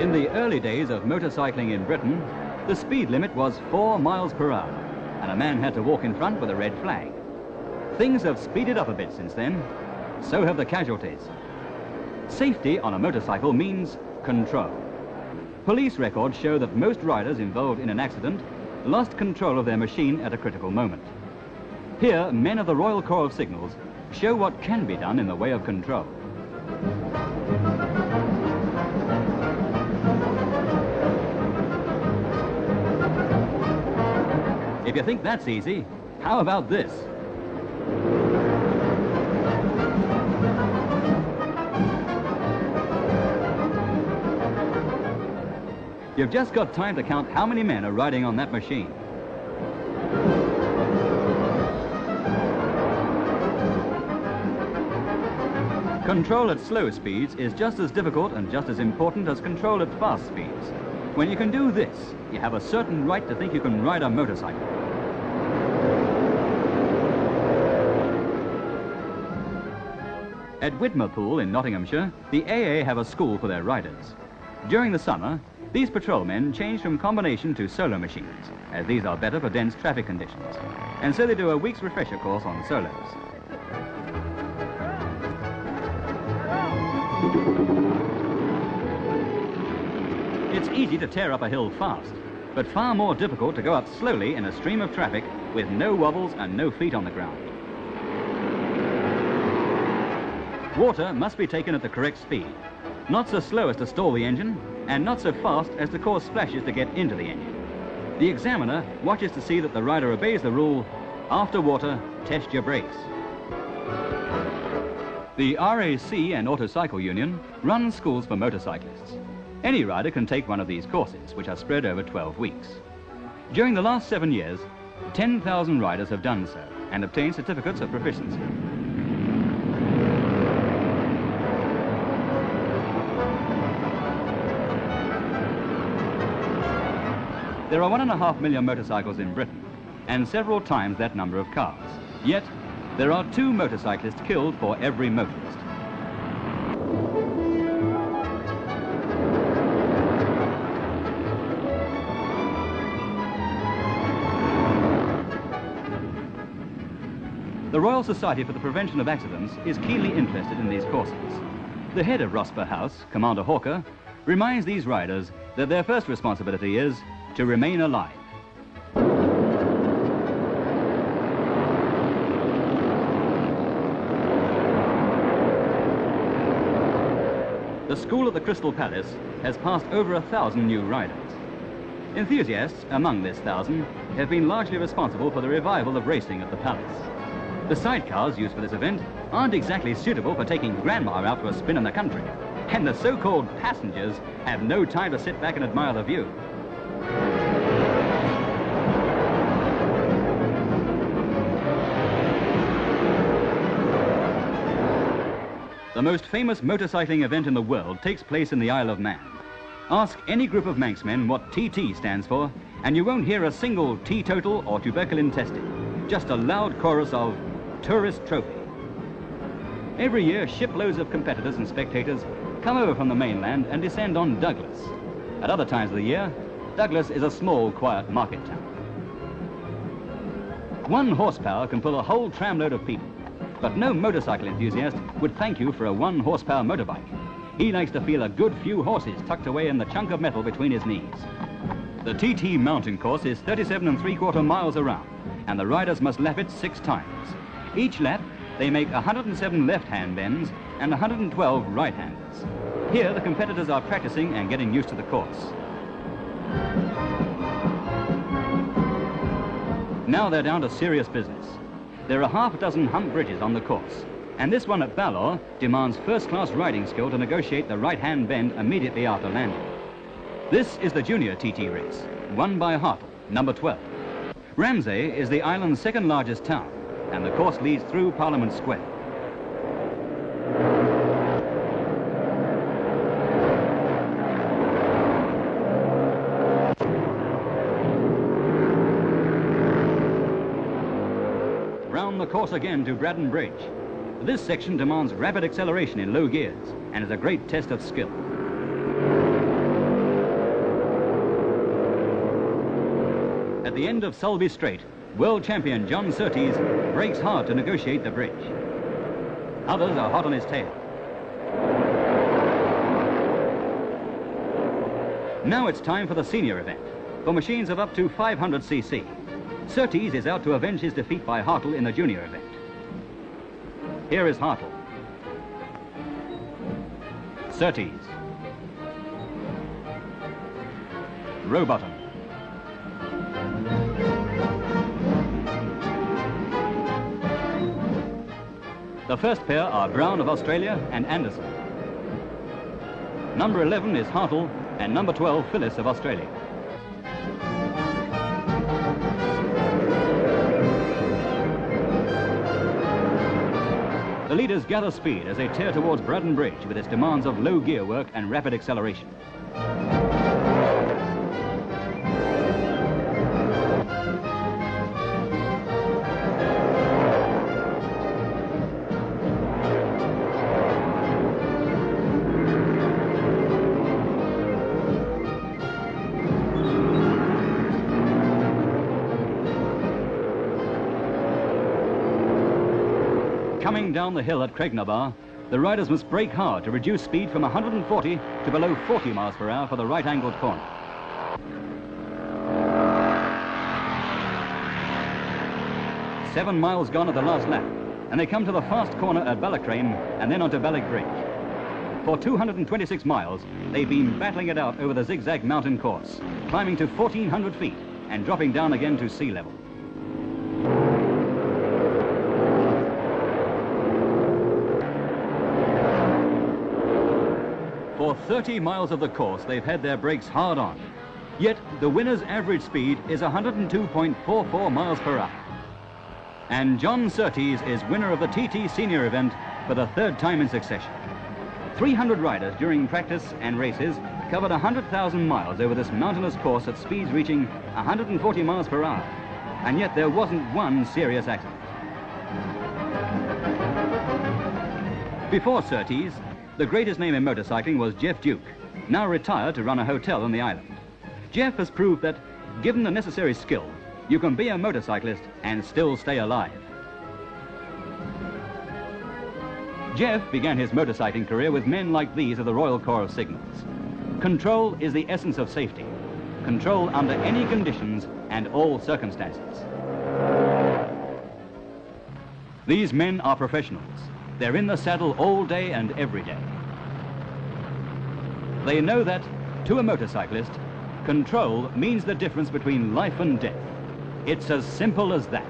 In the early days of motorcycling in Britain, the speed limit was 4 miles per hour, and a man had to walk in front with a red flag. Things have speeded up a bit since then. So have the casualties. Safety on a motorcycle means control. Police records show that most riders involved in an accident lost control of their machine at a critical moment. Here, men of the Royal Corps of Signals show what can be done in the way of control. If you think that's easy, how about this? You've just got time to count how many men are riding on that machine. Control at slow speeds is just as difficult and just as important as control at fast speeds. When you can do this, you have a certain right to think you can ride a motorcycle. At Widmerpool in Nottinghamshire, the AA have a school for their riders. During the summer, these patrolmen change from combination to solo machines, as these are better for dense traffic conditions. And so they do a week's refresher course on solos. It's easy to tear up a hill fast, but far more difficult to go up slowly in a stream of traffic with no wobbles and no feet on the ground. Water must be taken at the correct speed, not so slow as to stall the engine, and not so fast as to cause splashes to get into the engine. The examiner watches to see that the rider obeys the rule, after water, test your brakes. The RAC and Autocycle Union run schools for motorcyclists. Any rider can take one of these courses, which are spread over 12 weeks. During the last 7 years, 10,000 riders have done so and obtained certificates of proficiency. There are 1.5 million motorcycles in Britain, and several times that number of cars. Yet, there are 2 motorcyclists killed for every motorist. The Royal Society for the Prevention of Accidents is keenly interested in these courses. The head of Rossper House, Commander Hawker, reminds these riders that their first responsibility is to remain alive. The school at the Crystal Palace has passed over 1,000 new riders. Enthusiasts among this 1,000 have been largely responsible for the revival of racing at the Palace. The sidecars used for this event aren't exactly suitable for taking Grandma out for a spin in the country, and the so-called passengers have no time to sit back and admire the view. The most famous motorcycling event in the world takes place in the Isle of Man. Ask any group of Manxmen what TT stands for, and you won't hear a single teetotal or tuberculin testing, just a loud chorus of tourist trophy. Every year, shiploads of competitors and spectators come over from the mainland and descend on Douglas. At other times of the year, Douglas is a small, quiet market town. 1 horsepower can pull a whole tramload of people, but no motorcycle enthusiast would thank you for a 1 horsepower motorbike. He likes to feel a good few horses tucked away in the chunk of metal between his knees. The TT mountain course is 37 3/4 miles around, and the riders must lap it 6 times. Each lap, they make 107 left-hand bends and 112 right-handers. Here, the competitors are practicing and getting used to the course. Now they're down to serious business. There are half a dozen hump bridges on the course, and this one at Balor demands first-class riding skill to negotiate the right-hand bend immediately after landing. This is the junior TT race, won by Hartle, number 12. Ramsay is the island's 2nd largest town, and the course leads through Parliament Square. Round the course again to Braddon Bridge. This section demands rapid acceleration in low gears and is a great test of skill. At the end of Sulby Strait, world champion John Surtees brakes hard to negotiate the bridge. Others are hot on his tail. Now it's time for the senior event, for machines of up to 500 cc. Surtees is out to avenge his defeat by Hartle in the junior event. Here is Hartle. Surtees. Rowbottom. The first pair are Brown of Australia and Anderson. Number 11 is Hartle and number 12 Phyllis of Australia. The leaders gather speed as they tear towards Braddon Bridge with its demands of low gear work and rapid acceleration. Coming down the hill at Craignabar, the riders must brake hard to reduce speed from 140 to below 40 miles per hour for the right-angled corner. Seven miles gone at the last lap, and they come to the fast corner at Ballacrane and then onto Balloch Bridge. For 226 miles, they've been battling it out over the zigzag mountain course, climbing to 1,400 feet and dropping down again to sea level. For 30 miles of the course, they've had their brakes hard on. Yet, the winner's average speed is 102.44 miles per hour. And John Surtees is winner of the TT Senior event for the third time in succession. 300 riders during practice and races covered 100,000 miles over this mountainous course at speeds reaching 140 miles per hour. And yet there wasn't one serious accident. Before Surtees, the greatest name in motorcycling was Jeff Duke, now retired to run a hotel on the island. Jeff has proved that, given the necessary skill, you can be a motorcyclist and still stay alive. Jeff began his motorcycling career with men like these of the Royal Corps of Signals. Control is the essence of safety. Control under any conditions and all circumstances. These men are professionals. They're in the saddle all day and every day. They know that, to a motorcyclist, control means the difference between life and death. It's as simple as that.